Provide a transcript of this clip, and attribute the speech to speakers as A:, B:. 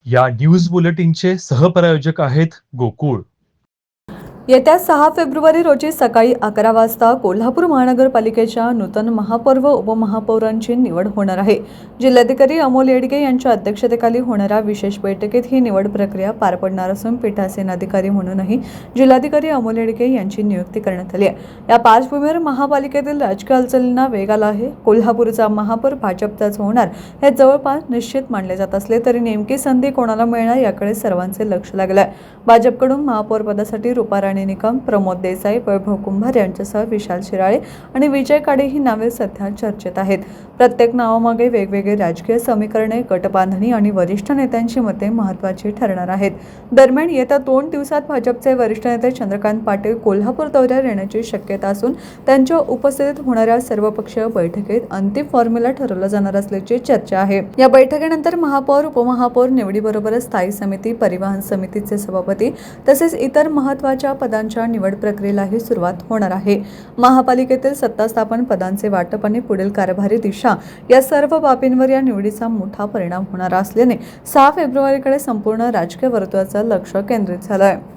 A: या न्यूज बुलेटिनचे सहप्रायोजक आहेत गोकुळ।
B: येत्या 6 फेब्रुवारी रोजी सकाळी 11 वाजता कोल्हापूर महानगरपालिकेच्या नूतन महापौर व उपमहापौरांची निवड होणार आहे। जिल्हाधिकारी अमोल येडगे यांच्या अध्यक्षतेखाली होणाऱ्या विशेष बैठकीत ही निवड प्रक्रिया पार पडणार असून पीठासीन अधिकारी म्हणूनही जिल्हाधिकारी अमोल येडगे यांची नियुक्ती करण्यात आली आहे। या पार्श्वभूमीवर महापालिकेतील राजकीय हालचालींना वेग आला आहे। कोल्हापूरचा महापौर भाजपचाच होणार हे जवळपास निश्चित मानले जात असले तरी नेमकी संधी कोणाला मिळणार याकडे सर्वांचे लक्ष लागले आहे। भाजपकडून महापौर पदासाठी रूपा राणी निकम, प्रमोद देसाई, वैभव कुंभार यांच्यासह विशाल शिराळे आणि विजय काडे ही नावे सध्या चर्चेत आहेत। प्रत्येक नावामागे वेगवेगळे राजकीय समीकरणे, गटबांधणी आणि वरिष्ठ नेत्यांची मते महत्त्वाची ठरणार आहेत। दरम्यान येत्या 2 दिवसात भाजपचे वरिष्ठ नेते चंद्रकांत पाटील कोल्हापूर दौऱ्यावर येण्याची शक्यता असून त्यांच्या उपस्थितीत होणाऱ्या सर्वपक्षीय बैठकीत अंतिम फॉर्म्युला ठरवला जाणार असल्याची चर्चा आहे। या बैठकीनंतर महापौर, उपमहापौर निवडीबरोबरच स्थायी समिती, परिवहन समितीचे सभापती तसेच इतर महत्त्वाच्या पदांच्या निवड प्रक्रियेलाही सुरुवात होणार आहे। महापालिकेतील सत्ता स्थापन, पदांचे वाटप आणि पुढील कारभारी दिशा या सर्व बाबींवर या निवडीचा मोठा परिणाम होणार असल्याने 6 फेब्रुवारीकडे संपूर्ण राजकीय वर्तुळाचं लक्ष केंद्रित झालं आहे।